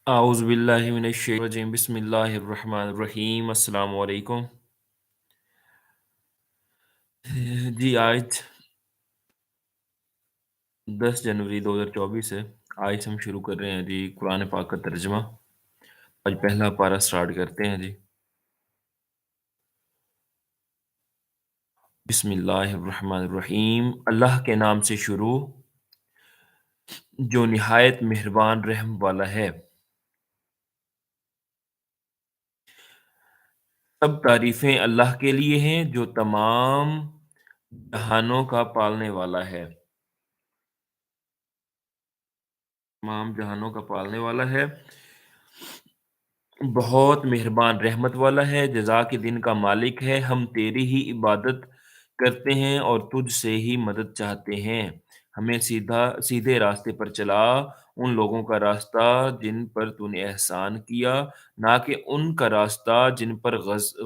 आउज़ुबिल्लाहि बिस्मिल्लाहिर्रहमानिर्रहीम अस्सलाम वालेकुम। जी आज 10 जनवरी 2024 है। आज हम शुरू कर रहे हैं जी कुरान पाक का तर्जुमा। आज पहला पारा स्टार्ट करते हैं जी। बिस्मिल्लाहिर्रहमानिर्रहीम अल्लाह के नाम से शुरू जो निहायत मेहरबान रहम वाला है। सब तारीफ़ें अल्लाह के लिए हैं जो तमाम जहानों का पालने वाला है। तमाम जहानों का पालने वाला है। बहुत मेहरबान रहमत वाला है, जज़ा के दिन का मालिक है। हम तेरी ही इबादत करते हैं और तुझसे ही मदद चाहते हैं। हमें सीधे रास्ते पर चला, उन लोगों का रास्ता जिन पर तूने एहसान किया, ना कि उनका रास्ता जिन पर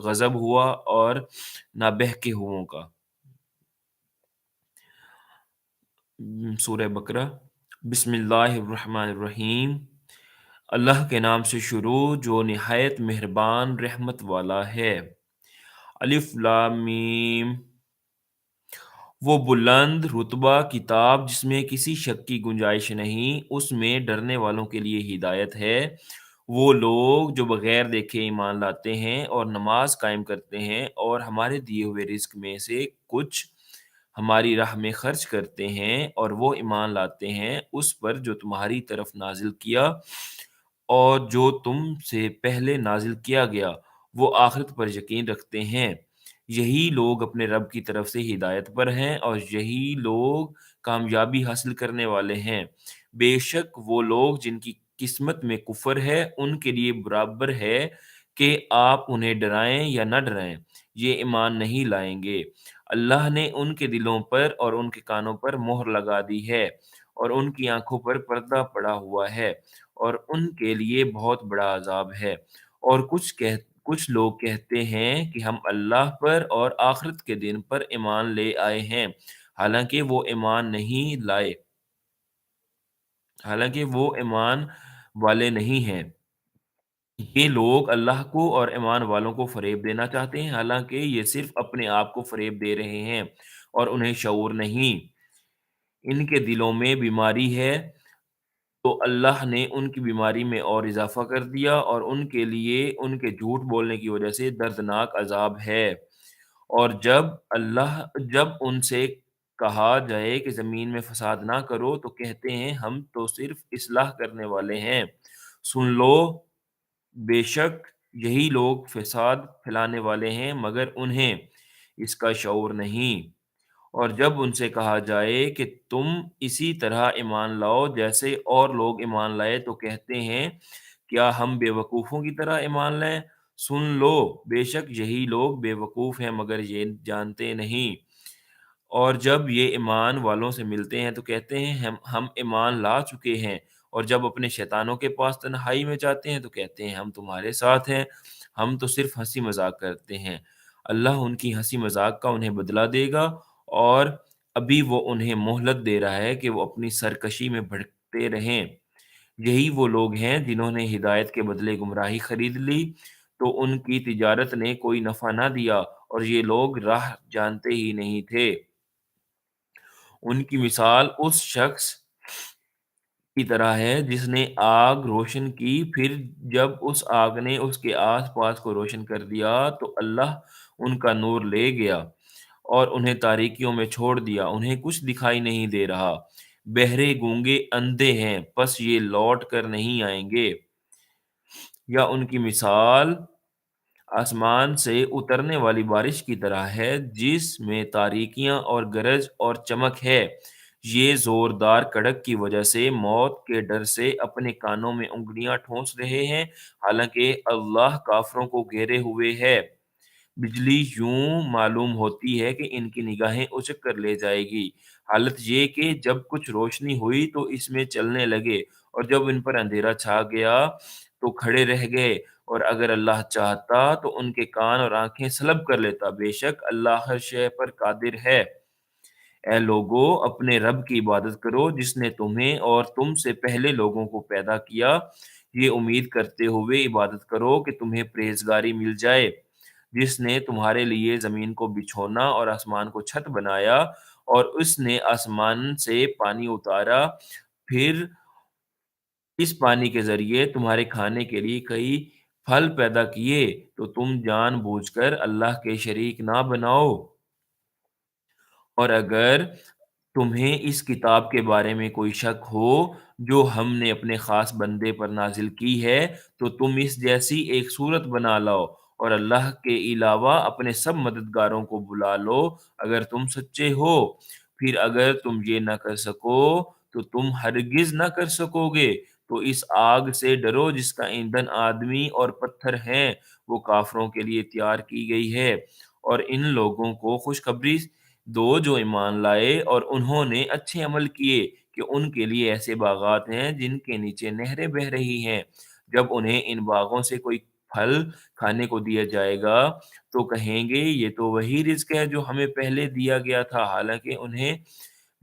गज़ब हुआ और ना बहके हुओं का। सूरह बकरा। बिस्मिल्लाहिर्रहमानिर्रहीम अल्लाह के नाम से शुरू जो निहायत मेहरबान रहमत वाला है। अलिफ लाम मीम वो बुलंद रुतबा किताब जिसमें किसी शक की गुंजाइश नहीं, उसमें डरने वालों के लिए हिदायत है। वो लोग जो बगैर देखे ईमान लाते हैं और नमाज कायम करते हैं और हमारे दिए हुए रिज्क में से कुछ हमारी राह में खर्च करते हैं और वो ईमान लाते हैं उस पर जो तुम्हारी तरफ नाजिल किया और जो तुम से पहले नाजिल किया गया, वो आखिरत पर यकीन रखते हैं। यही लोग अपने रब की तरफ से हिदायत पर हैं और यही लोग कामयाबी हासिल करने वाले हैं। बेशक वो लोग जिनकी किस्मत में कुफ़र है, उनके लिए बराबर है कि आप उन्हें डराएँ या ना डराएँ, ये ईमान नहीं लाएँगे। अल्लाह ने उनके दिलों पर और उनके कानों पर मोहर लगा दी है और उनकी आँखों पर पर्दा पड़ा हुआ है और उनके लिए बहुत बड़ा अज़ाब है। और कुछ लोग कहते हैं कि हम अल्लाह पर और आखिरत के दिन पर ईमान ले आए हैं, हालाँकि वो ईमान नहीं लाए हालाँकि वो ईमान वाले नहीं हैं। ये लोग अल्लाह को और ईमान वालों को फ़रेब देना चाहते हैं, हालाँकि ये सिर्फ़ अपने आप को फ़रेब दे रहे हैं और उन्हें शऊर नहीं। इनके दिलों में बीमारी है तो अल्लाह ने उनकी बीमारी में और इज़ाफ़ा कर दिया और उनके लिए उनके झूठ बोलने की वजह से दर्दनाक अज़ाब है। और जब उनसे कहा जाए कि ज़मीन में फ़साद ना करो, तो कहते हैं हम तो सिर्फ़ इस्लाह करने वाले हैं। सुन लो, बेशक यही लोग फ़साद फैलाने वाले हैं मगर उन्हें इसका शऊर नहीं। और जब उनसे कहा जाए कि तुम इसी तरह ईमान लाओ जैसे और लोग ईमान लाए तो कहते हैं क्या हम बेवकूफ़ों की तरह ईमान लाएं? सुन लो, बेशक यही लोग बेवकूफ़ हैं मगर ये जानते नहीं। और जब ये ईमान वालों से मिलते हैं तो कहते हैं हम ईमान ला चुके हैं और जब अपने शैतानों के पास तन्हाई में जाते हैं तो कहते हैं हम तुम्हारे साथ हैं, हम तो सिर्फ हंसी मजाक करते हैं। अल्लाह उनकी हंसी मजाक का उन्हें बदला देगा और अभी वो उन्हें मोहलत दे रहा है कि वो अपनी सरकशी में भटकते रहें। यही वो लोग हैं जिन्होंने हिदायत के बदले गुमराही खरीद ली, तो उनकी तिजारत ने कोई नफ़ा ना दिया और ये लोग राह जानते ही नहीं थे। उनकी मिसाल उस शख्स की तरह है जिसने आग रोशन की, फिर जब उस आग ने उसके आस-पास को रोशन कर दिया तो अल्लाह उनका नूर ले गया और उन्हें तारीकियों में छोड़ दिया। उन्हें कुछ दिखाई नहीं दे रहा। बहरे, गूंगे, अंधे हैं, बस ये लौट कर नहीं आएँगे। या उनकी मिसाल आसमान से उतरने वाली बारिश की तरह है जिसमें तारीकियां और गरज और चमक है। ये जोरदार कड़क की वजह से मौत के डर से अपने कानों में उंगलियां ठोंस रहे हैं, हालांकि अल्लाह काफरों को घेरे हुए है। बिजली यूं मालूम होती है कि इनकी निगाहें उचक कर ले जाएगी। हालत ये कि जब कुछ रोशनी हुई तो इसमें चलने लगे और जब इन पर अंधेरा छा गया तो खड़े रह गए। और अगर अल्लाह चाहता तो उनके कान और आंखें सलब कर लेता। बेशक अल्लाह हर शय पर कादिर है। ए लोगो, अपने रब की इबादत करो जिसने तुम्हें और तुमसे पहले लोगों को पैदा किया। ये उम्मीद करते हुए इबादत करो कि तुम्हें परहेज़गारी मिल जाए। जिसने तुम्हारे लिए ज़मीन को बिछौना और आसमान को छत बनाया और उसने आसमान से पानी उतारा, फिर इस पानी के ज़रिए तुम्हारे खाने के लिए कई फल पैदा किए, तो तुम जानबूझकर अल्लाह के शरीक ना बनाओ। और अगर तुम्हें इस किताब के बारे में कोई शक हो, जो हमने अपने ख़ास बंदे पर नाज़िल की है, तो तुम इस जैसी एक सूरत बना लाओ और अल्लाह के अलावा अपने सब मददगारों को बुला लो, अगर तुम सच्चे हो। फिर अगर तुम ये ना कर सको, तो तुम हरगिज़ ना कर सकोगे। तो इस आग से डरो जिसका ईंधन आदमी और पत्थर हैं, वो काफ़िरों के लिए तैयार की गई है। और इन लोगों को खुशखबरी दो जो ईमान लाए और उन्होंने अच्छे अमल किए कि उनके लिए ऐसे बागात हैं जिनके नीचे नहरें बह रही हैं। जब उन्हें इन बागों से कोई फल खाने को दिया जाएगा, तो कहेंगे ये तो वही रिज़्क है जो हमें पहले दिया गया था, हालाँकि उन्हें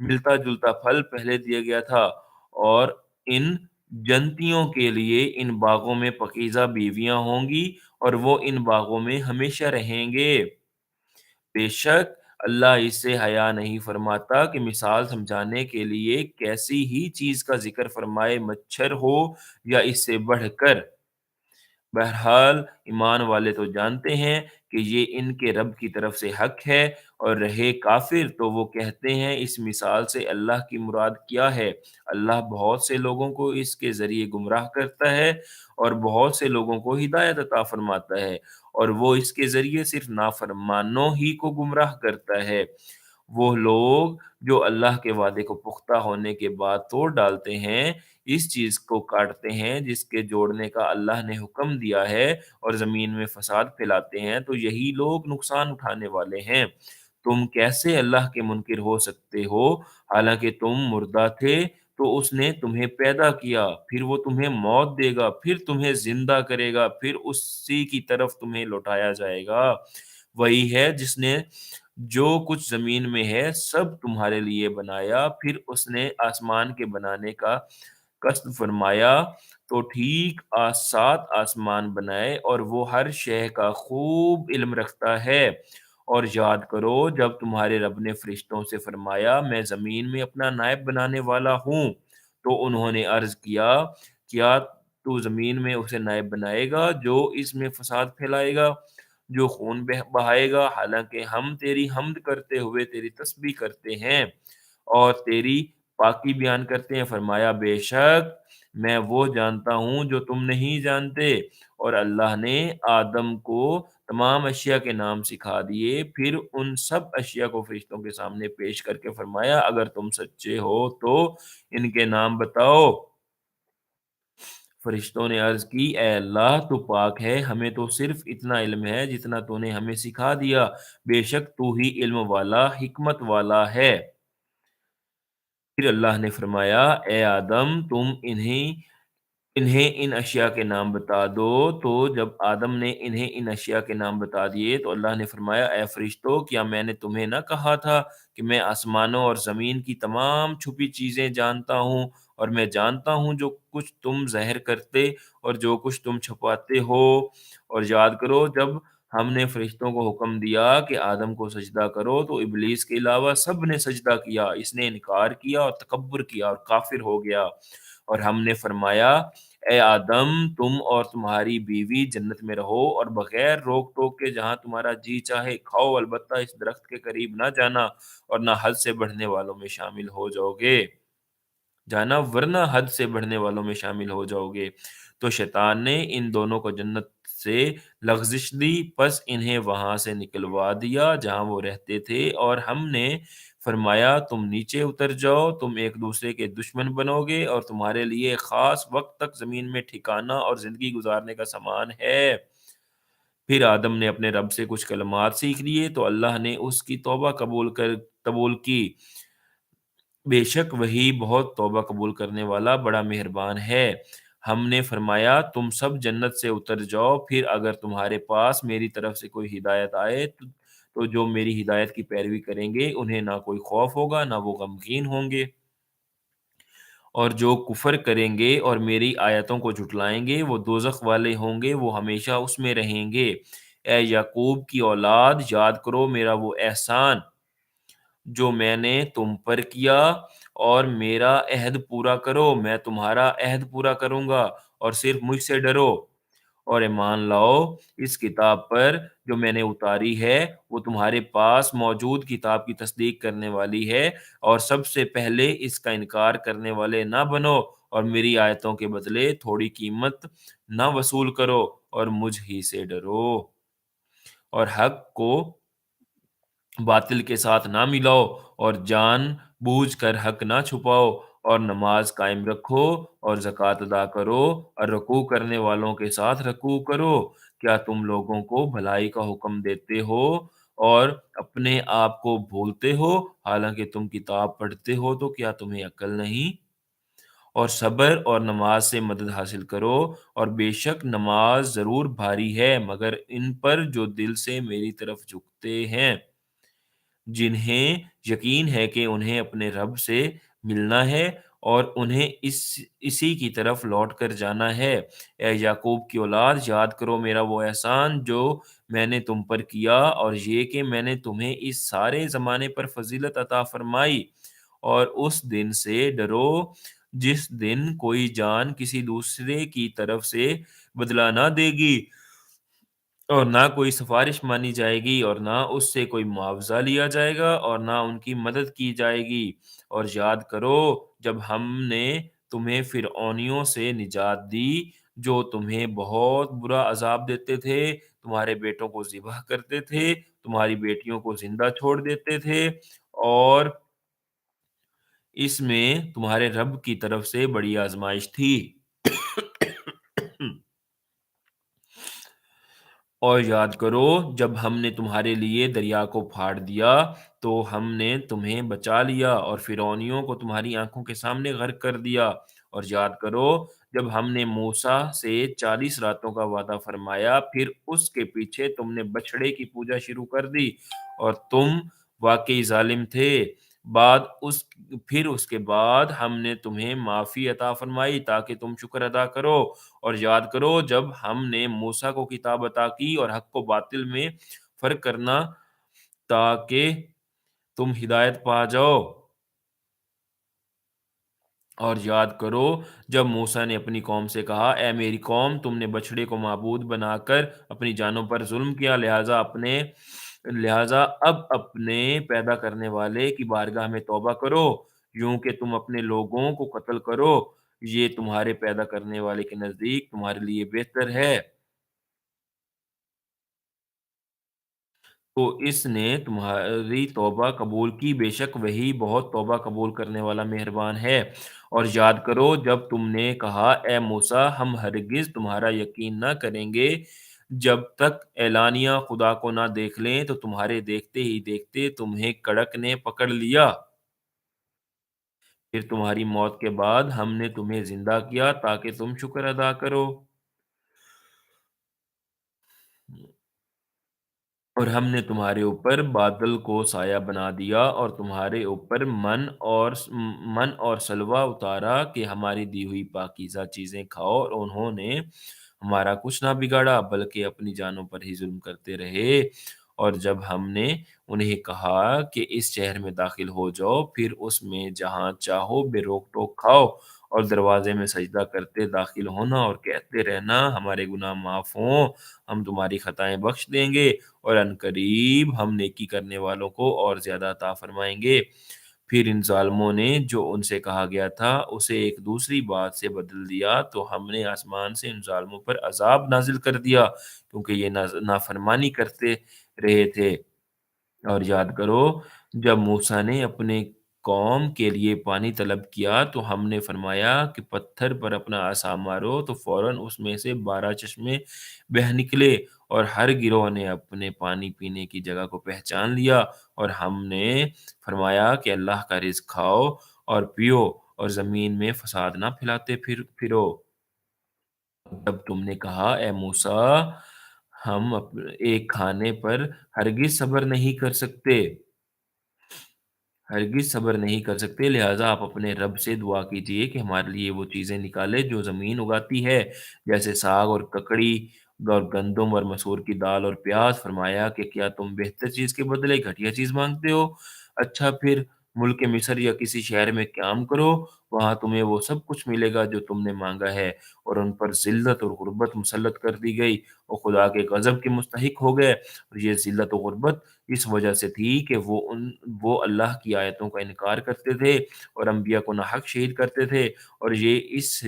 मिलता-जुलता फल पहले दिया गया था। और इन जन्तियों के लिए इन बागों में पाकीज़ा बीवियाँ होंगी और वो इन बागों में हमेशा रहेंगे। बेशक अल्लाह इससे हया नहीं फरमाता कि मिसाल समझाने के लिए कैसी ही चीज़ का ज़िक्र फरमाए, मच्छर हो या इससे बढ़कर। बहरहाल ईमान वाले तो जानते हैं कि ये इनके रब की तरफ से हक है, और रहे काफिर तो वो कहते हैं इस मिसाल से अल्लाह की मुराद क्या है। अल्लाह बहुत से लोगों को इसके ज़रिए गुमराह करता है और बहुत से लोगों को हिदायत अता फरमाता है, और वो इसके ज़रिए सिर्फ नाफरमानों ही को गुमराह करता है। वो लोग जो अल्लाह के वादे को पुख्ता होने के बाद तोड़ डालते हैं, इस चीज़ को काटते हैं जिसके जोड़ने का अल्लाह ने हुक्म दिया है और ज़मीन में फ़साद फैलाते हैं, तो यही लोग नुकसान उठाने वाले हैं। तुम कैसे अल्लाह के मुनकिर हो सकते हो? हालाँकि तुम मुर्दा थे, तो उसने तुम्हें पैदा किया, फिर वो तुम्हें मौत देगा, फिर तुम्हें ज़िंदा करेगा, फिर उसी की तरफ तुम्हें लौटाया जाएगा। वही है जिसने जो कुछ ज़मीन में है सब तुम्हारे लिए बनाया, फिर उसने आसमान के बनाने का कस्द फरमाया, तो ठीक 7 आसमान बनाए और वो हर शय का खूब इल्म रखता है। और याद करो जब तुम्हारे रब ने फरिश्तों से फरमाया मैं ज़मीन में अपना नायब बनाने वाला हूँ, तो उन्होंने अर्ज़ किया, क्या तू ज़मीन में उसे नायब बनाएगा जो इसमें फ़साद फैलाएगा, जो खून बहाएगा? हालाँकि हम तेरी हम्द करते हुए तेरी तस्बीह करते हैं और तेरी पाकी बयान करते हैं। फरमाया बेशक मैं वो जानता हूँ जो तुम नहीं जानते। और अल्लाह ने आदम को तमाम अशिया के नाम सिखा दिए, फिर उन सब अशिया को फरिश्तों के सामने पेश करके फरमाया अगर तुम सच्चे हो तो इनके नाम बताओ। फरिश्तों ने अर्ज़ की, ए अल्लाह तू पाक है, हमें तो सिर्फ़ इतना इल्म है जितना तूने हमें सिखा दिया, बेशक तू ही इल्म वाला, हिकमत वाला है। फिर अल्लाह ने फरमाया, ए आदम तुम इन्हें इन्हें इन अशिया के नाम बता दो। तो जब आदम ने इन्हें इन अशिया के नाम बता दिए, तो अल्लाह ने फरमाया, ए फरिश्तों क्या मैंने तुम्हें ना कहा था कि मैं आसमानों और ज़मीन की तमाम छुपी चीज़ें जानता हूँ, और मैं जानता हूँ जो कुछ तुम ज़ाहिर करते और जो कुछ तुम छुपाते हो। और याद करो जब हमने फरिश्तों को हुक्म दिया कि आदम को सजदा करो, तो इब्लीस के अलावा सब ने सजदा किया, इसने इनकार किया और तकब्बुर किया और काफिर हो गया। और हमने फरमाया, ए आदम तुम और तुम्हारी बीवी जन्नत में रहो और बगैर रोक टोक के जहाँ तुम्हारा जी चाहे खाओ, अलबत्ता इस दरख्त के करीब ना जाना और ना हद से बढ़ने वालों में शामिल हो जाओगे जाना, वरना हद से बढ़ने वालों में शामिल हो जाओगे। तो शैतान ने इन दोनों को जन्नत से लग़ज़िश दी, बस इन्हें वहाँ से निकलवा दिया जहाँ वो रहते थे, और हमने फरमाया तुम नीचे उतर जाओ, तुम एक दूसरे के दुश्मन बनोगे और तुम्हारे लिए ख़ास वक़्त तक ज़मीन में ठिकाना और ज़िंदगी गुज़ारने का सामान है। फिर आदम ने अपने रब से कुछ कलमात सीख लिए, तो अल्लाह ने उसकी तौबा कबूल की। बेशक वही बहुत तौबा कबूल करने वाला बड़ा मेहरबान है। हमने फरमाया तुम सब जन्नत से उतर जाओ, फिर अगर तुम्हारे पास मेरी तरफ से कोई हिदायत आए तो जो मेरी हिदायत की पैरवी करेंगे उन्हें ना कोई खौफ होगा, ना वो गमगीन होंगे। اور جو کفر کریں گے اور میری آیتوں کو جھٹلائیں گے وہ دوزخ والے ہوں گے، وہ ہمیشہ اس میں رہیں گے۔ اے یعقوب کی اولاد، یاد کرو میرا وہ احسان جو میں نے تم پر کیا، اور میرا عہد پورا کرو، میں تمہارا عہد پورا کروں گا، اور صرف مجھ سے ڈرو اور ایمان لاؤ اس کتاب پر جو میں نے اتاری ہے، وہ تمہارے پاس موجود کتاب کی تصدیق کرنے والی ہے، اور سب سے پہلے اس کا انکار کرنے والے نہ بنو، اور میری آیتوں کے بدلے تھوڑی قیمت نہ وصول کرو، اور مجھ ہی سے ڈرو، اور حق کو باطل کے ساتھ نہ ملاؤ، اور جان بوجھ کر حق نہ چھپاؤ، اور نماز قائم رکھو، اور زکوٰۃ ادا کرو، اور رکوع کرنے والوں کے ساتھ رکوع کرو۔ کیا تم لوگوں کو بھلائی کا حکم دیتے ہو اور اپنے آپ کو بھولتے ہو؟ حالانکہ تم کتاب پڑھتے ہو تو کیا تمہیں عقل نہیں؟ اور صبر اور نماز سے مدد حاصل کرو، اور بے شک نماز ضرور بھاری ہے مگر ان پر جو دل سے میری طرف جھکتے ہیں، جنہیں یقین ہے کہ انہیں اپنے رب سے ملنا ہے اور انہیں اسی کی طرف لوٹ کر جانا ہے۔ اے یعقوب کی اولاد، یاد کرو میرا وہ احسان جو میں نے تم پر کیا، اور یہ کہ میں نے تمہیں اس سارے زمانے پر فضیلت عطا فرمائی، اور اس دن سے ڈرو جس دن کوئی جان کسی دوسرے کی طرف سے بدلہ نہ دے گی، اور نہ کوئی سفارش مانی جائے گی، اور نہ اس سے کوئی معاوضہ لیا جائے گا، اور نہ ان کی مدد کی جائے گی۔ اور یاد کرو جب ہم نے تمہیں فرعونیوں سے نجات دی جو تمہیں بہت برا عذاب دیتے تھے، تمہارے بیٹوں کو ذبح کرتے تھے، تمہاری بیٹیوں کو زندہ چھوڑ دیتے تھے، اور اس میں تمہارے رب کی طرف سے بڑی آزمائش تھی۔ اور یاد کرو جب ہم نے تمہارے لیے دریا کو پھاڑ دیا تو ہم نے تمہیں بچا لیا اور فرعونیوں کو تمہاری آنکھوں کے سامنے غرق کر دیا۔ اور یاد کرو جب ہم نے موسیٰ سے 40 راتوں کا وعدہ فرمایا، پھر اس کے پیچھے تم نے بچھڑے کی پوجا شروع کر دی، اور تم واقعی ظالم تھے۔ بعد اس پھر اس کے بعد ہم نے تمہیں معافی عطا فرمائی تاکہ تم شکر ادا کرو۔ اور یاد کرو جب ہم نے موسیٰ کو کتاب عطا کی اور حق و باطل میں فرق کرنا تاکہ تم ہدایت پا جاؤ۔ اور یاد کرو جب موسیٰ نے اپنی قوم سے کہا، اے میری قوم، تم نے بچھڑے کو معبود بنا کر اپنی جانوں پر ظلم کیا، لہٰذا اب اپنے پیدا کرنے والے کی بارگاہ میں توبہ کرو، یوں کہ تم اپنے لوگوں کو قتل کرو، یہ تمہارے پیدا کرنے والے کے نزدیک تمہارے لیے بہتر ہے۔ تو اس نے تمہاری توبہ قبول کی، بے شک وہی بہت توبہ قبول کرنے والا مہربان ہے۔ اور یاد کرو جب تم نے کہا، اے موسیٰ، ہم ہرگز تمہارا یقین نہ کریں گے جب تک اعلانیہ خدا کو نہ دیکھ لیں، تو تمہارے دیکھتے ہی دیکھتے تمہیں کڑک نے پکڑ لیا، پھر تمہاری موت کے بعد ہم نے تمہیں زندہ کیا تاکہ تم شکر ادا کرو۔ اور ہم نے تمہارے اوپر بادل کو سایہ بنا دیا اور تمہارے اوپر من اور سلوہ اتارا کہ ہماری دی ہوئی پاکیزہ چیزیں کھاؤ، اور انہوں نے ہمارا کچھ نہ بگاڑا بلکہ اپنی جانوں پر ہی ظلم کرتے رہے۔ اور جب ہم نے انہیں کہا کہ اس شہر میں داخل ہو جاؤ، پھر اس میں جہاں چاہو بے روک ٹوک کھاؤ، اور دروازے میں سجدہ کرتے داخل ہونا اور کہتے رہنا ہمارے گناہ معاف ہوں، ہم تمہاری خطائیں بخش دیں گے، اور ان قریب ہم نیکی کرنے والوں کو اور زیادہ عطا فرمائیں گے۔ پھر ان ظالموں نے جو ان سے کہا گیا تھا اسے ایک دوسری بات سے بدل دیا، تو ہم نے آسمان سے ان ظالموں پر عذاب نازل کر دیا کیونکہ یہ نافرمانی کرتے رہے تھے۔ اور یاد کرو جب موسیٰ نے اپنے قوم کے لیے پانی طلب کیا تو ہم نے فرمایا کہ پتھر پر اپنا عصا مارو، تو فوراً اس میں سے 12 چشمے بہہ نکلے، اور ہر گروہ نے اپنے پانی پینے کی جگہ کو پہچان لیا، اور ہم نے فرمایا کہ اللہ کا رزق کھاؤ اور پیو، اور زمین میں فساد نہ پھیلاتے پھرو۔ جب تم نے کہا، اے موسیٰ، ہم ایک کھانے پر ہرگز صبر نہیں کر سکتے، हरगिज़ सब्र नहीं कर सकते, लिहाज़ा आप अपने रब से दुआ कीजिए कि हमारे लिए वो चीज़ें निकाले जो ज़मीन उगाती है, जैसे साग और ककड़ी और गंदम और मसूर की दाल और प्याज़। फरमाया कि क्या तुम बेहतर चीज़ के बदले घटिया चीज़ माँगते हो? अच्छा फिर मुल्क मिस्र या किसी शहर में क़याम करो, वहाँ तुम्हें वो सब कुछ मिलेगा जो तुमने माँगा है। और उन पर ज़िल्लत और गुर्बत मुसल्लत कर दी गई, वो खुदा के गज़ब के मुस्तहिक हो गए। और ये ज़िल्लत और गुर्बत इस वजह से थी कि वो अल्लाह की आयतों का इनकार करते थे और अम्बिया को नाहक शहीद करते थे। और ये इस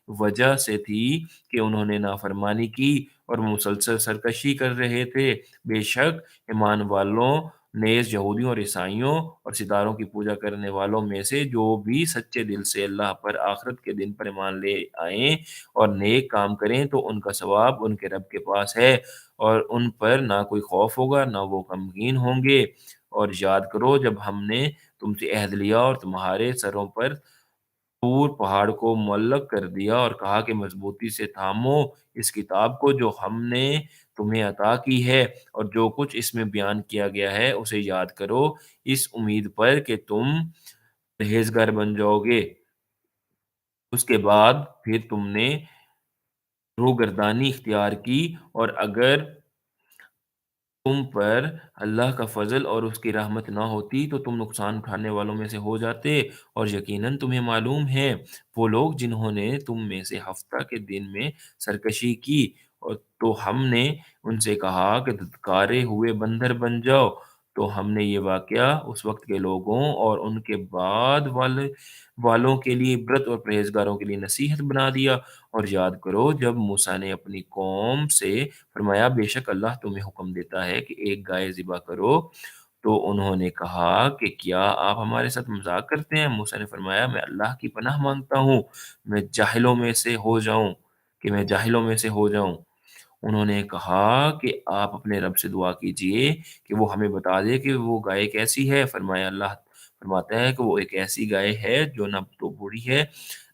वजह से थी कि उन्होंने नाफरमानी की और मुसलसल सरकशी कर रहे थे। बेशक ईमान वालों नेज़ यहूदियों और ईसाइयों और सितारों की पूजा करने वालों में से जो भी सच्चे दिल से अल्लाह पर आखिरत के दिन पर ईमान ले आएँ और नेक काम करें तो उनका सवाब उनके रब के पास है और उन पर ना कोई खौफ होगा, ना वो गमगीन होंगे। और याद करो जब हमने तुमसे अहद लिया और तुम्हारे सरों पर तूर पहाड़ को मुअल्लक़ कर दिया और कहा कि मज़बूती से थामो इस किताब को जो हमने तुम्हें अता की है और जो कुछ इसमें बयान किया गया है उसे याद करो, इस उम्मीद पर कि तुम परहेज़गार बन जाओगे। उसके बाद फिर तुमने रूहगर्दानी इख्तियार की और अगर तुम पर अल्लाह का फ़ज़ल और उसकी रहमत ना होती तो तुम नुकसान उठाने वालों में से हो जाते। और यकीनन तुम्हें मालूम है वो लोग जिन्होंने तुम में से हफ़्ता के दिन में सरकशी की और तो हमने उनसे कहा कि धुतकारे हुए बंदर बन जाओ। तो हमने ये वाक़या उस वक़्त के लोगों और उनके बाद वालों के लिए इबरत और परहेज़गारों के लिए नसीहत बना दिया। और याद करो जब मूसा ने अपनी कौम से फरमाया बेशक अल्लाह तुम्हें हुक्म देता है कि एक गाय ज़िबा करो, तो उन्होंने कहा कि क्या आप हमारे साथ मज़ाक करते हैं? मूसा ने फरमाया मैं अल्लाह की पनाह माँगता हूँ, मैं जाहिलों में से हो जाऊँ मैं जाहिलों में से हो जाऊँ। उन्होंने कहा कि आप अपने रब से दुआ कीजिए कि वो हमें बता दे कि वो गाय कैसी है? फरमाया अल्लाह फरमाता है कि वो एक ऐसी गाय है जो ना तो बूढ़ी है,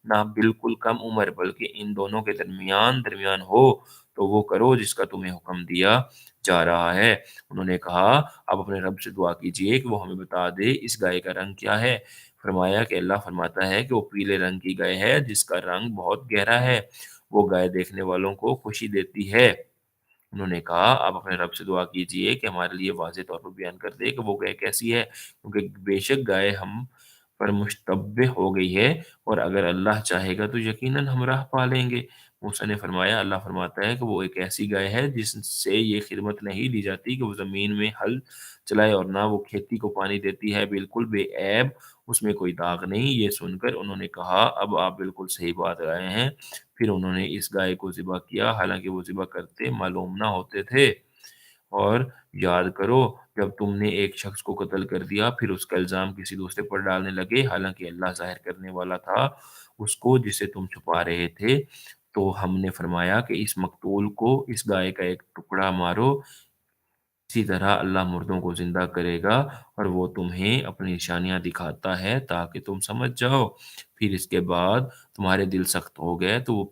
ना बिल्कुल कम उम्र बल्कि इन दोनों के दरमियान हो, तो वो करो जिसका तुम्हें हुक्म दिया जा रहा है। उन्होंने कहा आप अपने रब से दुआ कीजिए कि वो हमें बता दे इस गाय का रंग क्या है? फरमाया कि अल्लाह फरमाता है कि वो पीले रंग की गाय है जिसका रंग बहुत गहरा है। वो गाय देखने वालों को खुशी देती है। उन्होंने कहा, "आप अपने रब से दुआ कीजिए कि हमारे लिए वाज़ेह तौर पर बयान कर दे कि वो गाय कैसी है, क्योंकि बेशक गाय हम पर मुश्तबह हो गई है और अगर अल्लाह चाहेगा तो यकीनन हम राह पा लेंगे।" मूसा ने फरमाया, अल्लाह फरमाता है कि वो एक ऐसी गाय है जिससे ये खिदमत नहीं ली जाती कि वो ज़मीन में हल चलाए और ना वो खेती को पानी देती है, बिल्कुल बेऐब, उसमें कोई दाग नहीं। ये सुनकर उन्होंने कहा, "अब आप बिल्कुल सही बात लाए हैं।" फिर उन्होंने इस गाय को ज़िबा किया, हालाँकि वो ज़िबा करते मालूम ना होते थे। और याद करो, जब तुमने एक शख्स को कत्ल कर दिया, फिर उसका इल्ज़ाम किसी दूसरे पर डालने लगे, हालाँकि अल्लाह ज़ाहिर करने वाला था उसको जिसे तुम छुपा रहे थे। तो हमने फरमाया कि इस मक़तूल को इस गाय का एक टुकड़ा मारो, इसी तरह अल्लाह मुर्दों को ज़िंदा करेगा और वो तुम्हें अपनी निशानियाँ दिखाता है ताकि तुम समझ जाओ। फिर इसके बाद तुम्हारे दिल सख्त हो गए तो वो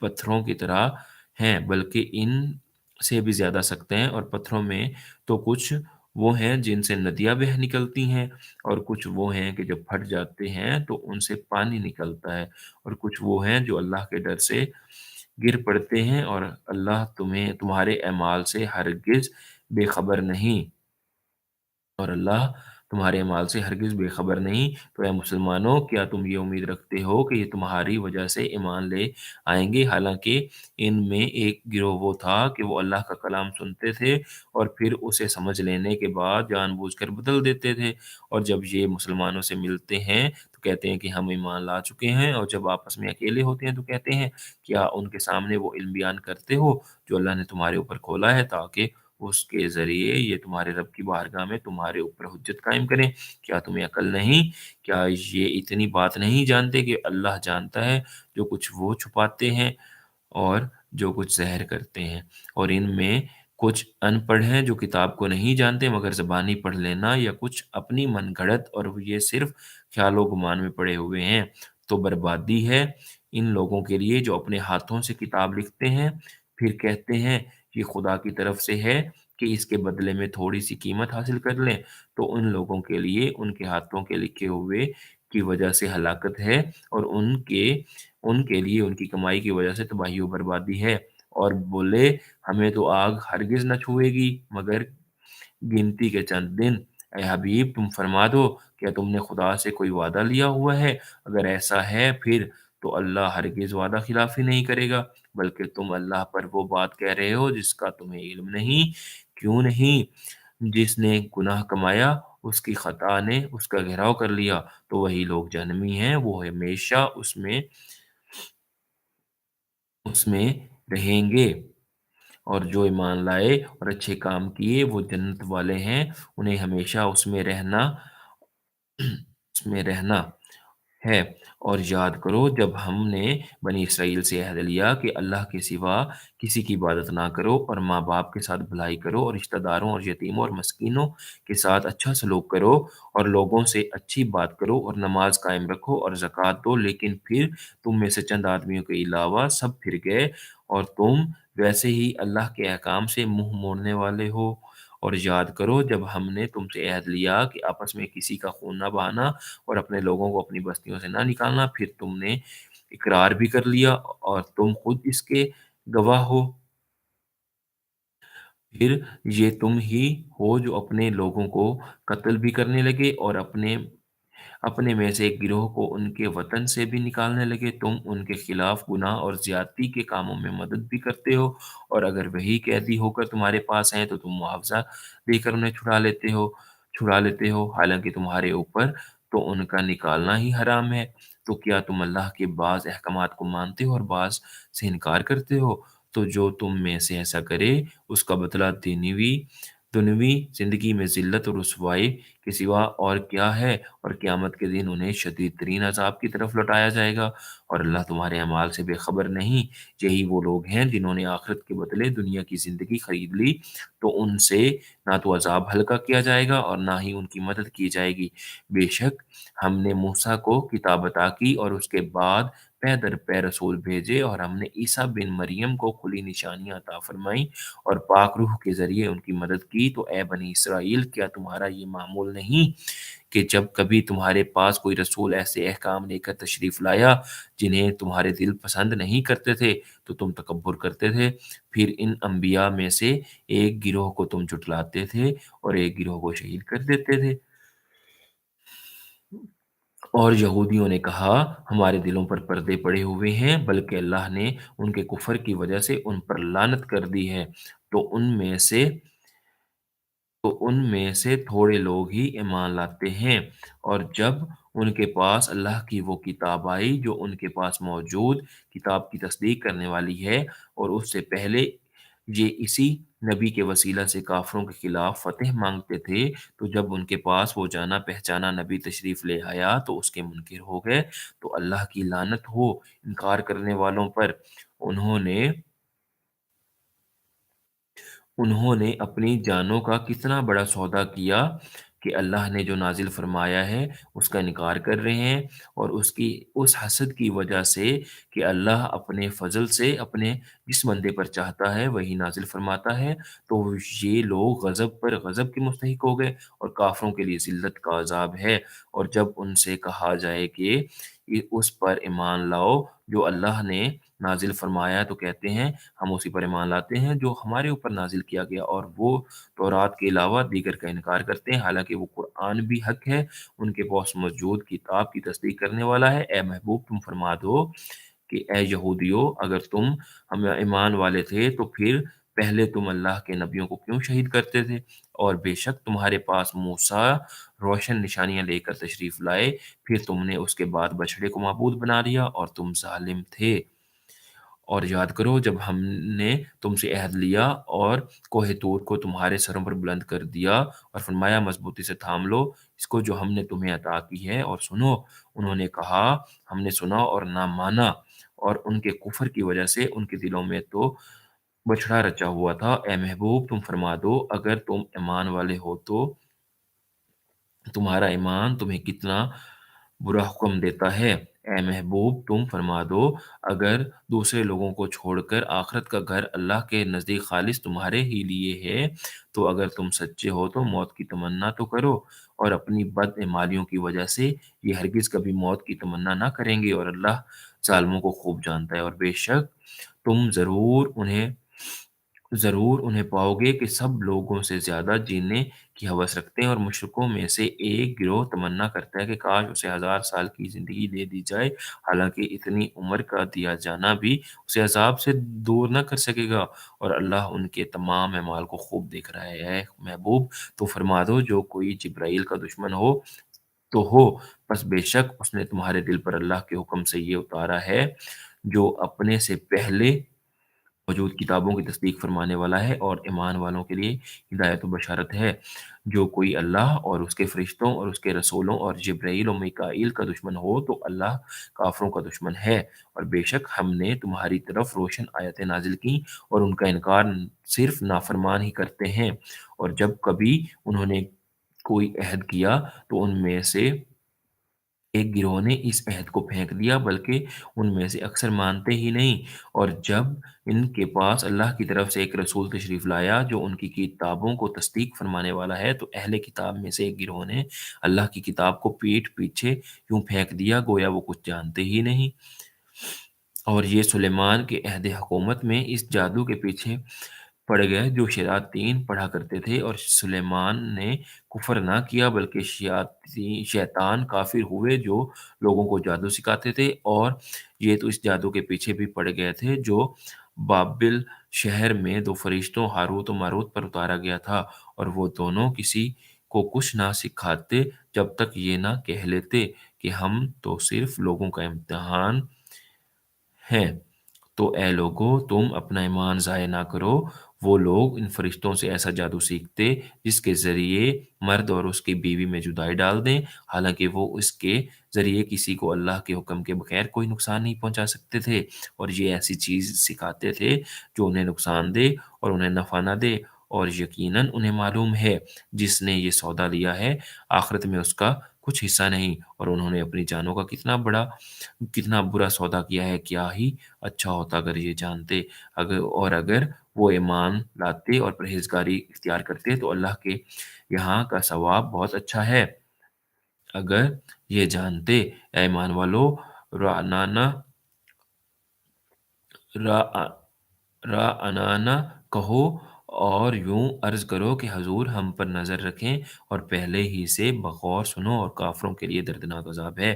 पत्थरों की तरह हैं, बल्कि इनसे भी ज़्यादा सख्त हैं। और पत्थरों में तो कुछ वो हैं जिनसे नदियाँ बह निकलती हैं और कुछ वो हैं कि जब फट जाते हैं तो उनसे पानी निकलता है और कुछ वो हैं जो अल्लाह के डर से गिर पड़ते हैं और अल्लाह तुम्हें तुम्हारे अमाल से हरगिज़ बेखबर नहीं। और अल्लाह तुम्हारे अमाल से हरगिज़ बेखबर नहीं। तो ऐ मुसलमानों, क्या तुम ये उम्मीद रखते हो कि ये तुम्हारी वजह से ईमान ले आएँगे? हालाँकि इनमें एक गिरोह वो था कि वो अल्लाह का कलाम सुनते थे और फिर उसे समझ लेने के बाद जानबूझकर बदल देते थे। और जब ये मुसलमानों से मिलते हैं तो कहते हैं कि हम ईमान ला चुके हैं और जब आपस में अकेले होते हैं तो कहते हैं, क्या उनके सामने वो इल्म बयान करते हो जो अल्लाह ने तुम्हारे ऊपर खोला है ताकि उसके ज़रिए ये तुम्हारे रब की बारगाह में तुम्हारे ऊपर हुज्जत कायम करें। क्या तुम्हें अक्ल नहीं? क्या ये इतनी बात नहीं जानते कि अल्लाह जानता है जो कुछ वो छुपाते हैं और जो कुछ ज़ाहिर करते हैं? और इनमें कुछ अनपढ़ हैं जो किताब को नहीं जानते मगर ज़बानी पढ़ लेना या कुछ अपनी मनगढ़ंत और ये सिर्फ़ ख़्याल-ओ-गुमान में पड़े हुए हैं। तो बर्बादी है इन लोगों के लिए जो अपने हाथों से किताब लिखते हैं, फिर कहते हैं ये खुदा की तरफ से है, कि इसके बदले में थोड़ी-सी कीमत हासिल कर लें, तो उन लोगों के लिए उनके हाथों के लिखे हुए की वजह से हलाकत है और उनके उनके लिए उनकी कमाई की वजह से तबाही और बर्बादी है। और बोले, हमें तो आग हरगिज़ न छुएगी मगर गिनती के चंद दिन। ऐ हबीब, तुम फरमा दो, क्या तुमने खुदा से कोई वादा लिया हुआ है? अगर ऐसा है फिर तो अल्लाह हरगिज़ वादा खिलाफ़ी नहीं करेगा, बल्कि तुम अल्लाह पर वो बात कह रहे हो जिसका तुम्हें इल्म नहीं। क्यों नहीं? जिसने गुनाह कमाया उसकी खता ने उसका घेराव कर लिया, तो वही लोग जहन्नमी हैं, वो हमेशा उसमें उसमें रहेंगे। और जो ईमान लाए और अच्छे काम किए वो जन्नत वाले हैं, उन्हें हमेशा उसमें रहना है। और याद करो जब हमने बनी इसराइल से अहद लिया कि अल्लाह के सिवा किसी की इबादत ना करो और माँ-बाप के साथ भलाई करो और रिश्तेदारों और यतीमों और मस्कीनों के साथ अच्छा सलूक करो और लोगों से अच्छी बात करो और नमाज कायम रखो और ज़कात दो, लेकिन फिर तुम में से चंद आदमियों के अलावा सब फिर गए और तुम वैसे ही अल्लाह के अहकाम से मुँह मोड़ने वाले हो। और याद करो जब हमने तुमसे अहद लिया कि आपस में किसी का खून ना बहाना और अपने लोगों को अपनी बस्तियों से ना निकालना, फिर तुमने इकरार भी कर लिया और तुम खुद इसके गवाह हो। फिर ये तुम ही हो जो अपने लोगों को कत्ल भी करने लगे और अपने अपने में से एक गिरोह को उनके वतन से भी निकालने लगे। तुम उनके खिलाफ गुनाह और ज्यादती के कामों में मदद भी करते हो और अगर वही कैदी होकर तुम्हारे पास हैं तो तुम मुआवजा देकर उन्हें छुड़ा लेते हो, हालांकि तुम्हारे ऊपर तो उनका निकालना ही हराम है। तो क्या तुम अल्लाह के बाज़ अहकामात को मानते हो और बाज़ से इनकार करते हो? तो जो तुम में से ऐसा करे उसका बदला दुनियावी ज़िंदगी में ज़िल्लत और रुसवाई के सिवा और क्या है? और क़यामत के दिन उन्हें शदीद तरीन अज़ाब की तरफ लौटाया जाएगा और अल्लाह तुम्हारे अमाल से बेखबर नहीं। यही वो लोग हैं जिन्होंने आखिरत के बदले दुनिया की ज़िंदगी खरीद ली, तो उनसे ना तो अज़ाब हल्का किया जाएगा और ना ही उनकी मदद की जाएगी। बेशक हमने मूसा को किताब अता की और उसके बाद पै दर पै रसूल भेजे और हमने ईसा बिन मरियम को खुली निशानियाँ अता फरमाईं और पाक रूह के ज़रिए उनकी मदद की। तो ए बनी इसराइल, क्या तुम्हारा ये मामूल नहीं कि जब कभी तुम्हारे पास कोई रसूल ऐसे अहकाम लेकर तशरीफ़ लाया जिन्हें तुम्हारे दिल पसंद नहीं करते थे, तो तुम तकब्बुर करते थे। फिर इन अंबिया में से एक गिरोह को तुम झुठलाते थे और एक गिरोह को शहीद कर देते थे। और यहूदियों ने कहा, हमारे दिलों पर पर्दे पड़े हुए हैं, बल्कि अल्लाह ने उनके कुफ़र की वजह से उन पर लानत कर दी है। तो उनमें से थोड़े लोग ही ईमान लाते हैं। और जब उनके पास अल्लाह की वो किताब आई जो उनके पास मौजूद किताब की तस्दीक करने वाली है और उससे पहले ये इसी नबी के वसीला से काफ़िरों के खिलाफ फ़तह माँगते थे, तो जब उनके पास वो जाना-पहचाना नबी तशरीफ़ ले आया तो उसके मुनकिर हो गए। तो अल्लाह की लानत हो इनकार करने वालों पर। उन्होंने उन्होंने अपनी जानों का कितना बड़ा सौदा किया कि अल्लाह ने जो नाज़िल फ़रमाया है, उसका इनकार कर रहे हैं और उसकी उस हसद की वजह से कि अल्लाह अपने फ़ज़ल से अपने जिस बंदे पर चाहता है, वही नाज़िल फ़रमाता है। तो ये लोग गज़ब पर गज़ब के मुस्तहिक हो गए और काफ़िरों के लिए ज़िल्लत का अज़ाब है। और जब उनसे कहा जाए कि उस पर ईमान लाओ जो अल्लाह ने नाज़िल फ़रमाया, तो कहते हैं हम उसी पर ईमान लाते हैं जो हमारे ऊपर नाज़िल किया गया और वो तौरात के अलावा दीगर का इनकार करते हैं, हालाँकि वो कुरान भी हक़ है, उनके पास मौजूद किताब की तस्दीक करने वाला है। ए महबूब, तुम फरमा दो कि ए यहूदियों, अगर तुम हम ईमान वाले थे तो फिर पहले तुम अल्लाह के नबियों को क्यों शहीद करते थे? और बेशक तुम्हारे पास मूसा रोशन निशानियाँ लेकर तशरीफ़ लाए, फिर तुमने उसके बाद बछड़े को माबूद बना लिया और तुम ज़ालिम थे। और याद करो जब हमने तुमसे अहद लिया और कोहे तूर को तुम्हारे सरों पर बुलंद कर दिया और फरमाया मज़बूती से थाम लो इसको जो हमने तुम्हें अता की है और सुनो। उन्होंने कहा, हमने सुना और ना माना और उनके कुफ़्र की वजह से उनके दिलों में तो बछड़ा रचा हुआ था। ए महबूब, तुम फरमा दो, अगर तुम ईमान वाले हो तो तुम्हारा ईमान तुम्हें कितना برا حکم دیتا ہے۔ اے محبوب تم فرما دو اگر دوسرے لوگوں کو چھوڑ کر آخرت کا گھر اللہ کے نزدیک خالص تمہارے ہی لیے ہے تو اگر تم سچے ہو تو موت کی تمنا تو کرو اور اپنی بد اعمالیوں کی وجہ سے یہ ہرگز کبھی موت کی تمنا نہ کریں گے اور اللہ ظالموں کو خوب جانتا ہے اور بے شک تم ضرور انہیں پاؤ گے کہ سب لوگوں سے زیادہ جینے کی ہوس رکھتے ہیں اور مشرکوں میں سے ایک گروہ تمنا کرتا ہے کہ کاش اسے 1000 سال کی زندگی دے دی جائے حالانکہ اتنی عمر کا دیا جانا بھی اسے عذاب سے دور نہ کر سکے گا اور اللہ ان کے تمام اعمال کو خوب دیکھ رہا ہے اے محبوب تو فرما دو جو کوئی جبرائیل کا دشمن ہو تو ہو بس بے شک اس نے تمہارے دل پر اللہ کے حکم سے یہ اتارا ہے جو اپنے سے پہلے موجود کتابوں کی تصدیق فرمانے والا ہے اور ایمان والوں کے لیے ہدایت و بشارت ہے جو کوئی اللہ اور اس کے فرشتوں اور اس کے رسولوں اور جبرائیل و میکائیل کا دشمن ہو تو اللہ کافروں کا دشمن ہے اور بے شک ہم نے تمہاری طرف روشن آیتیں نازل کی اور ان کا انکار صرف نافرمان ہی کرتے ہیں اور جب کبھی انہوں نے کوئی عہد کیا تو ان میں سے ایک گروہ نے اس عہد کو پھینک دیا بلکہ ان میں سے اکثر مانتے ہی نہیں اور جب ان کے پاس اللہ کی طرف سے ایک رسول تشریف لایا جو ان کی کتابوں کو تصدیق فرمانے والا ہے تو اہل کتاب میں سے ایک گروہ نے اللہ کی کتاب کو پیٹھ پیچھے یوں پھینک دیا گویا وہ کچھ جانتے ہی نہیں اور یہ سلیمان کے عہد حکومت میں اس جادو کے پیچھے پڑ گئے جو شیاطین پڑھا کرتے تھے اور سلیمان نے کفر نہ کیا بلکہ شیطان کافر ہوئے جو لوگوں کو جادو سکھاتے تھے اور یہ تو اس جادو کے پیچھے بھی پڑ گئے تھے جو بابل شہر میں دو فرشتوں ہاروت و ماروت پر اتارا گیا تھا اور وہ دونوں کسی کو کچھ نہ سکھاتے جب تک یہ نہ کہہ لیتے کہ ہم تو صرف لوگوں کا امتحان ہیں تو اے لوگو تم اپنا ایمان ضائع نہ کرو وہ لوگ ان فرشتوں سے ایسا جادو سیکھتے جس کے ذریعے مرد اور اس کی بیوی میں جدائی ڈال دیں حالانکہ وہ اس کے ذریعے کسی کو اللہ کے حکم کے بغیر کوئی نقصان نہیں پہنچا سکتے تھے اور یہ ایسی چیز سکھاتے تھے جو انہیں نقصان دے اور انہیں نفع نہ دے اور یقیناً انہیں معلوم ہے جس نے یہ سودا لیا ہے آخرت میں اس کا کچھ حصہ نہیں اور انہوں نے اپنی جانوں کا کتنا برا سودا کیا ہے کیا ہی اچھا ہوتا اگر یہ جانتے اگر وہ ایمان لاتے اور پرہیزگاری اختیار کرتے تو اللہ کے یہاں کا ثواب بہت اچھا ہے اگر یہ جانتے اے ایمان والو رعنانہ رعنانہ کہو اور یوں عرض کرو کہ حضور ہم پر نظر رکھیں اور پہلے ہی سے بغور سنو اور کافروں کے لیے دردناک عذاب ہے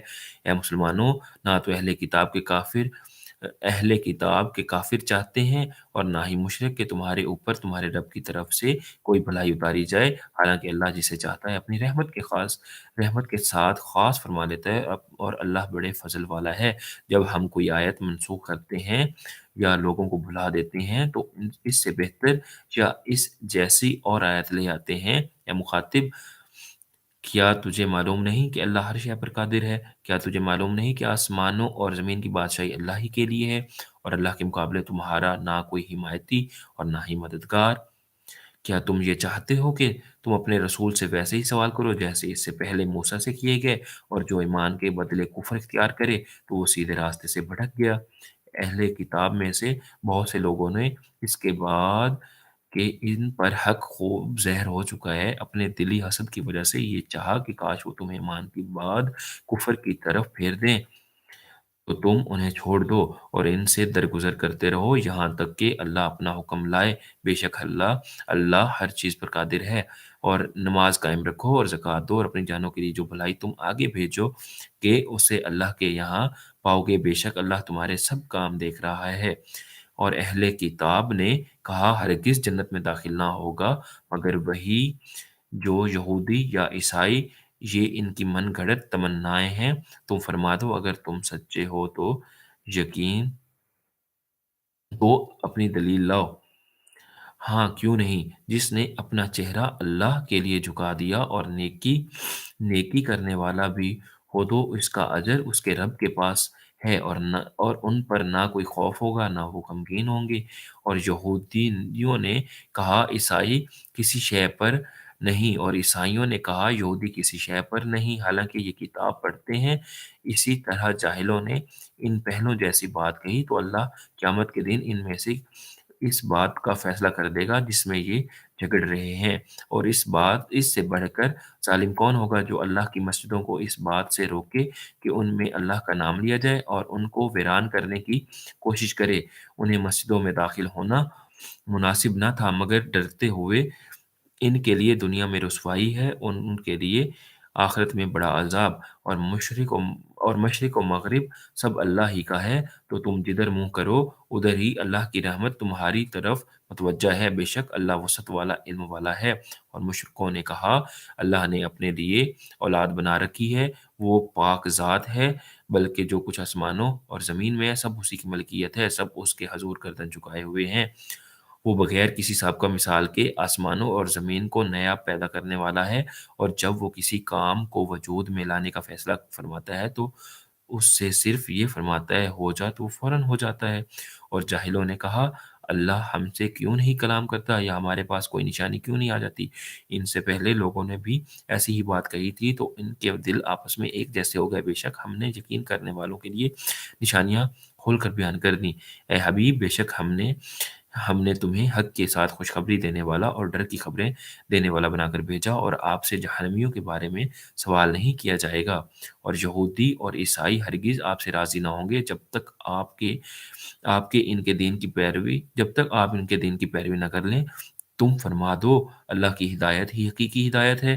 اے مسلمانوں نہ تو اہل کتاب کے کافر چاہتے ہیں اور نہ ہی مشرک کہ تمہارے اوپر تمہارے رب کی طرف سے کوئی بھلائی اتاری جائے حالانکہ اللہ جسے چاہتا ہے اپنی رحمت کے ساتھ خاص فرما لیتا ہے اور اللہ بڑے فضل والا ہے جب ہم کوئی آیت منسوخ کرتے ہیں یا لوگوں کو بھلا دیتے ہیں تو اس سے بہتر یا اس جیسی اور آیت لے آتے ہیں یا مخاطب کیا تجھے معلوم نہیں کہ اللہ ہر شے پر قادر ہے کیا تجھے معلوم نہیں کہ آسمانوں اور زمین کی بادشاہی اللہ ہی کے لیے ہے اور اللہ کے مقابلے تمہارا نہ کوئی حمایتی اور نہ ہی مددگار کیا تم یہ چاہتے ہو کہ تم اپنے رسول سے ویسے ہی سوال کرو جیسے اس سے پہلے موسیٰ سے کیے گئے اور جو ایمان کے بدلے کفر اختیار کرے تو وہ سیدھے راستے سے بھٹک گیا اہل کتاب میں سے بہت سے لوگوں نے اس کے بعد کہ ان پر حق خوب زہر ہو چکا ہے اپنے دلی حسد کی وجہ سے یہ چاہا کہ کاش وہ تمہیں ایمان کی بعد کفر کی طرف پھیر دیں تو تم انہیں چھوڑ دو اور ان سے درگزر کرتے رہو یہاں تک کہ اللہ اپنا حکم لائے بے شک اللہ ہر چیز پر قادر ہے اور نماز قائم رکھو اور زکوٰۃ دو اور اپنی جانوں کے لیے جو بھلائی تم آگے بھیجو کہ اسے اللہ کے یہاں پاؤ گے بے شک اللہ تمہارے سب کام دیکھ رہا ہے اور اہل کتاب نے کہا ہرگز جنت میں داخل نہ ہوگا مگر وہی جو یہودی یا عیسائی یہ ان کی من گھڑت تمنائیں ہیں تم فرما دو اگر تم سچے ہو تو یقین تو اپنی دلیل لاؤ ہاں کیوں نہیں جس نے اپنا چہرہ اللہ کے لیے جھکا دیا اور نیکی کرنے والا بھی ہو تو اس کا اجر اس کے رب کے پاس ہے اور ان پر نہ کوئی خوف ہوگا نہ وہ غمگین ہوں گے اور یہودیوں نے کہا عیسائی کسی شے پر نہیں اور عیسائیوں نے کہا یہودی کسی شے پر نہیں حالانکہ یہ کتاب پڑھتے ہیں۔ اسی طرح جاہلوں نے ان پہلوں جیسی بات کہی تو اللہ قیامت کے دن ان میں سے اس بات کا فیصلہ کر دے گا جس میں یہ جھگڑ رہے ہیں، اور اس سے بڑھ کر ظالم کون ہوگا جو اللہ کی مسجدوں کو اس بات سے روکے کہ ان میں اللہ کا نام لیا جائے اور ان کو ویران کرنے کی کوشش کرے۔ انہیں مسجدوں میں داخل ہونا مناسب نہ تھا مگر ڈرتے ہوئے ان کے لیے دنیا میں رسوائی ہے اور ان کے لیے آخرت میں بڑا عذاب، اور مشرق و مغرب سب اللہ ہی کا ہے، تو تم جدھر منہ کرو ادھر ہی اللہ کی رحمت تمہاری طرف متوجہ ہے، بے شک اللہ وسعت والا علم والا ہے۔ اور مشرکوں نے کہا اللہ نے اپنے لیے اولاد بنا رکھی ہے، وہ پاک ذات ہے، بلکہ جو کچھ آسمانوں اور زمین میں ہے سب اسی کی ملکیت ہے، سب اس کے حضور گردن جھکائے ہوئے ہیں۔ وہ بغیر کسی سابقہ مثال کے آسمانوں اور زمین کو نیا پیدا کرنے والا ہے، اور جب وہ کسی کام کو وجود میں لانے کا فیصلہ فرماتا ہے تو اس سے صرف یہ فرماتا ہے ہو جا تو وہ فوراً ہو جاتا ہے۔ اور جاہلوں نے کہا اللہ ہم سے کیوں نہیں کلام کرتا یا ہمارے پاس کوئی نشانی کیوں نہیں آ جاتی؟ ان سے پہلے لوگوں نے بھی ایسی ہی بات کہی تھی تو ان کے دل آپس میں ایک جیسے ہو گئے، بے شک ہم نے یقین کرنے والوں کے لیے نشانیاں کھول کر بیان کر دیں۔ اے حبیب بے شک ہم نے تمہیں حق کے ساتھ خوشخبری دینے والا اور ڈر کی خبریں دینے والا بنا کر بھیجا، اور آپ سے جہنمیوں کے بارے میں سوال نہیں کیا جائے گا، اور یہودی اور عیسائی ہرگز آپ سے راضی نہ ہوں گے جب تک آپ ان کے دین کی پیروی نہ کر لیں۔ تم فرما دو اللہ کی ہدایت ہی حقیقی ہدایت ہے،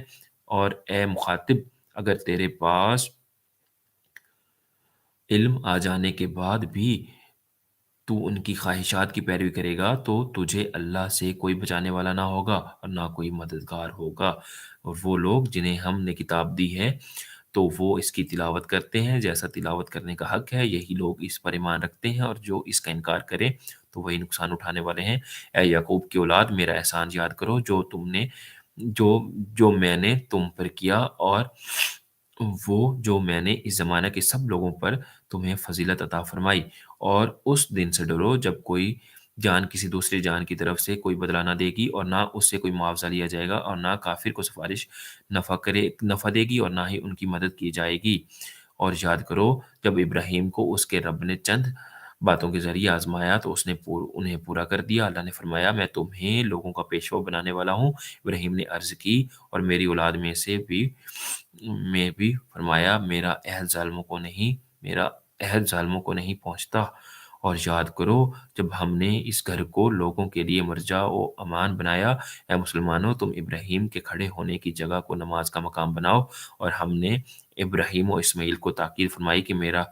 اور اے مخاطب اگر تیرے پاس علم آ جانے کے بعد بھی تو ان کی خواہشات کی پیروی کرے گا تو تجھے اللہ سے کوئی بچانے والا نہ ہوگا اور نہ کوئی مددگار ہوگا۔ اور وہ لوگ جنہیں ہم نے کتاب دی ہے تو وہ اس کی تلاوت کرتے ہیں جیسا تلاوت کرنے کا حق ہے، یہی لوگ اس پر ایمان رکھتے ہیں، اور جو اس کا انکار کرے تو وہی نقصان اٹھانے والے ہیں۔ اے یعقوب کی اولاد میرا احسان یاد کرو جو جو میں نے تم پر کیا، اور وہ جو میں نے اس زمانہ کے سب لوگوں پر تمہیں فضیلت عطا فرمائی، اور اس دن سے ڈرو جب کوئی جان کسی دوسری جان کی طرف سے کوئی بدلہ نہ دے گی اور نہ اس سے کوئی معاوضہ لیا جائے گا، اور نہ کافر کو سفارش نفع دے گی اور نہ ہی ان کی مدد کی جائے گی۔ اور یاد کرو جب ابراہیم کو اس کے رب نے چند باتوں کے ذریعے آزمایا تو اس نے انہیں پورا کر دیا۔ اللہ نے فرمایا میں تمہیں لوگوں کا پیشوا بنانے والا ہوں۔ ابراہیم نے عرض کی اور میری اولاد میں بھی فرمایا میرا عہد ظالموں کو نہیں پہنچتا۔ اور یاد کرو جب ہم نے اس گھر کو لوگوں کے لیے مرجع و امان بنایا، اے مسلمانوں تم ابراہیم کے کھڑے ہونے کی جگہ کو نماز کا مقام بناؤ، اور ہم نے ابراہیم و اسماعیل کو تاکید فرمائی کہ میرا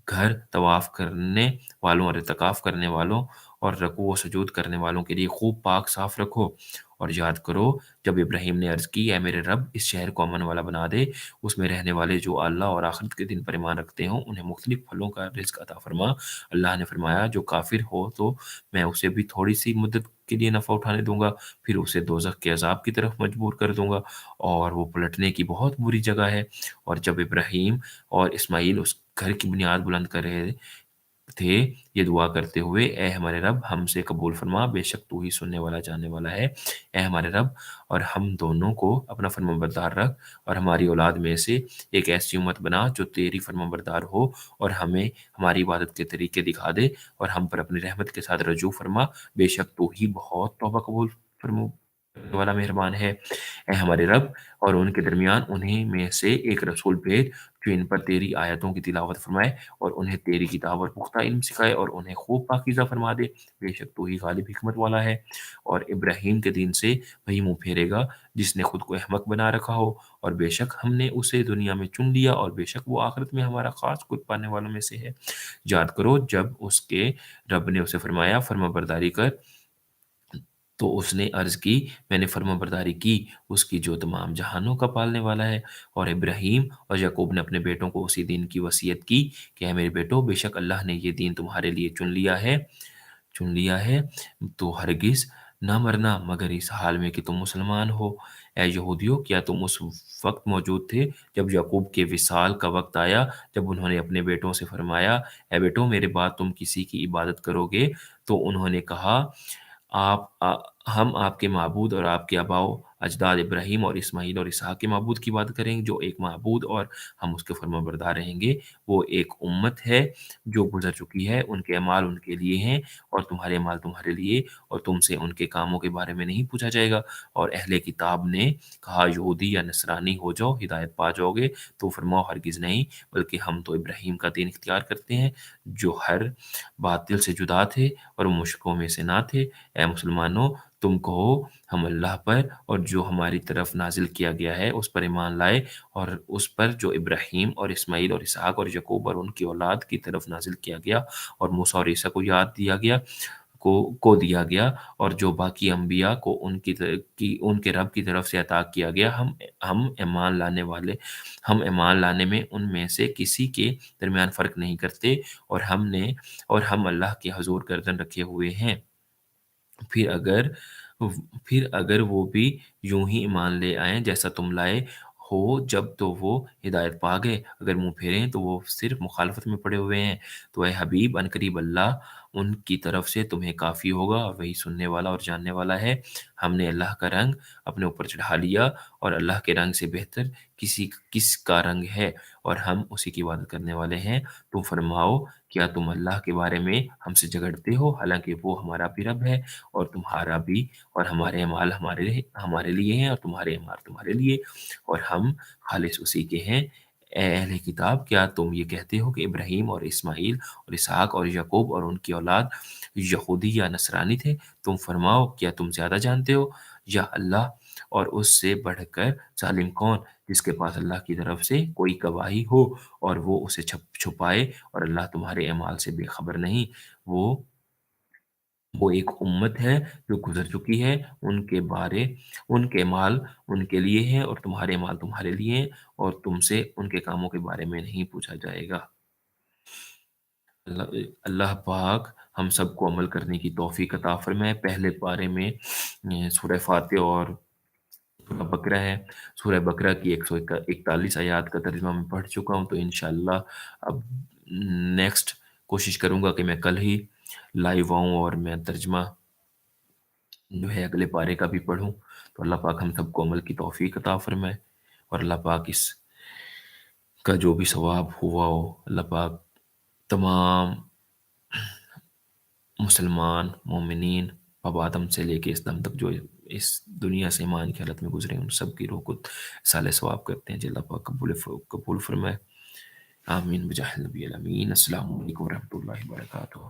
گھر طواف کرنے والوں اور اعتکاف کرنے والوں اور رکوع و سجود کرنے والوں کے لیے خوب پاک صاف رکھو۔ اور یاد کرو جب ابراہیم نے عرض کی اے میرے رب اس شہر کو امن والا بنا دے، اس میں رہنے والے جو اللہ اور آخرت کے دن پر ایمان رکھتے ہوں انہیں مختلف پھلوں کا رزق عطا فرما۔ اللہ نے فرمایا جو کافر ہو تو میں اسے بھی تھوڑی سی مدت کے لیے نفع اٹھانے دوں گا، پھر اسے دوزخ کے عذاب کی طرف مجبور کر دوں گا، اور وہ پلٹنے کی بہت بری جگہ ہے۔ اور جب ابراہیم اور اسماعیل اس گھر کی بنیاد بلند کر رہے تھے یہ دعا کرتے ہوئے اے ہمارے رب ہم سے قبول فرما، بے شک تو ہی سننے والا جاننے والا ہے۔ اے ہمارے رب اور ہم دونوں کو اپنا فرمانبردار رکھ، اور ہماری اولاد میں سے ایک ایسی امت بنا جو تیری فرمانبردار ہو، اور ہمیں ہماری عبادت کے طریقے دکھا دے، اور ہم پر اپنی رحمت کے ساتھ رجوع فرما، بے شک تو ہی بہت توبہ قبول فرمو والا مہربان ہے۔ اے ہمارے رب اور ان کے درمیان انہیں میں سے ایک رسول بھیج جو ان پر تیری آیتوں کی تلاوت فرمائے اور انہیں تیری کتاب اور پختہ علم سکھائے اور انہیں خوب پاکیزہ فرما دے، بے شک تو ہی غالب حکمت والا ہے۔ اور ابراہیم کے دین سے وہی منہ پھیرے گا جس نے خود کو احمق بنا رکھا ہو، اور بے شک ہم نے اسے دنیا میں چن لیا اور بے شک وہ آخرت میں ہمارا خاص قرب پانے والوں میں سے ہے۔ یاد کرو جب اس کے رب نے اسے فرمایا فرما برداری کر تو اس نے عرض کی میں نے فرما برداری کی اس کی جو تمام جہانوں کا پالنے والا ہے۔ اور ابراہیم اور یعقوب نے اپنے بیٹوں کو اسی دین کی وصیت کی کہ اے میرے بیٹو بے شک اللہ نے یہ دین تمہارے لیے چن لیا ہے تو ہرگز نہ مرنا مگر اس حال میں کہ تم مسلمان ہو۔ اے یہودیو کیا تم اس وقت موجود تھے جب یعقوب کے وصال کا وقت آیا، جب انہوں نے اپنے بیٹوں سے فرمایا اے بیٹو میرے بعد تم کسی کی عبادت کرو گے؟ تو انہوں نے کہا آپ ہم آپ کے معبود اور آپ کے آباء و اجداد ابراہیم اور اسماعیل اور اسحاق کے معبود کی بات کریں، جو ایک معبود اور ہم اس کے فرمانبردار رہیں گے۔ وہ ایک امت ہے جو گزر چکی ہے، ان کے اعمال ان کے لیے ہیں اور تمہارے اعمال تمہارے لیے، اور تم سے ان کے کاموں کے بارے میں نہیں پوچھا جائے گا۔ اور اہل کتاب نے کہا یہودی یا نصرانی ہو جاؤ، ہدایت پا جاؤ گے، تو فرماؤ ہرگز نہیں، بلکہ ہم تو ابراہیم کا دین اختیار کرتے ہیں جو ہر باطل سے جدا تھے اور مشرکوں میں سے نہ تھے۔ اے مسلمانوں، تم کہو ہم اللہ پر اور جو ہماری طرف نازل کیا گیا ہے اس پر ایمان لائے، اور اس پر جو ابراہیم اور اسماعیل اور اسحاق اور یعقوب اور ان کی اولاد کی طرف نازل کیا گیا، اور موسیٰ اور عیسیٰ کو یاد دیا گیا، کو دیا گیا، اور جو باقی انبیاء کو ان کے رب کی طرف سے عطا کیا گیا۔ ہم ایمان لانے والے ہم ایمان لانے میں ان میں سے کسی کے درمیان فرق نہیں کرتے، اور ہم اللہ کے حضور گردن رکھے ہوئے ہیں۔ پھر اگر پھر اگر وہ بھی یوں ہی ایمان لے آئیں جیسا تم لائے ہو، جب تو وہ ہدایت پا گئے، اگر منہ پھیریں تو وہ صرف مخالفت میں پڑے ہوئے ہیں۔ تو اے حبیب، عنقریب اللہ ان کی طرف سے تمہیں کافی ہوگا، اور وہی سننے والا اور جاننے والا ہے۔ ہم نے اللہ کا رنگ اپنے اوپر چڑھا لیا، اور اللہ کے رنگ سے بہتر کس کا رنگ ہے، اور ہم اسی کی عبادت کرنے والے ہیں۔ تم فرماؤ، کیا تم اللہ کے بارے میں ہم سے جھگڑتے ہو، حالانکہ وہ ہمارا بھی رب ہے، اور تمہارا بھی، اور ہمارے اعمال ہمارے لیے ہیں، اور تمہارے اعمال تمہارے لیے، اور ہم خالص اسی کے ہیں۔ اے اہل کتاب، کیا تم یہ کہتے ہو کہ ابراہیم اور اسماعیل اور اسحاق اور یعقوب اور ان کی اولاد یہودی یا نصرانی تھے؟ تم فرماؤ، کیا تم زیادہ جانتے ہو یا اللہ؟ اور اس سے بڑھ کر ظالم کون، جس کے پاس اللہ کی طرف سے کوئی گواہی ہو اور وہ اسے چھپائے، اور اللہ تمہارے اعمال سے بے خبر نہیں۔ وہ وہ ایک امت ہے جو گزر چکی ہے، ان کے مال ان کے لیے ہیں اور تمہارے مال تمہارے لیے ہیں، اور تم سے ان کے کاموں کے بارے میں نہیں پوچھا جائے گا۔ اللہ اللہ پاک ہم سب کو عمل کرنے کی توفیق عطا فرمائے۔ پہلے پارے میں سورہ فاتح اور سورہ بقرہ ہے۔ سورہ بقرہ کی 141 آیات کا ترجمہ میں پڑھ چکا ہوں، تو انشاءاللہ اب نیکسٹ کوشش کروں گا کہ میں کل ہی لائیو آؤں اور میں ترجمہ جو ہے اگلے پارے کا بھی پڑھوں۔ تو اللہ پاک ہم سب کو عمل کی توفیق عطا فرمائے، اور اللہ پاک اس کا جو بھی ثواب ہوا ہو، اللہ پاک تمام مسلمان مومنین باب آدم سے لے کے اس دم تک جو اس دنیا سے ایمان کی حالت میں گزرے ہیں، ان سب کی روح کو سال ثواب کرتے ہیں، جی اللہ پاک قبول فرمائے۔ آمین بجاہ النبی الامین۔ السلام علیکم ورحمۃ اللہ وبرکاتہ۔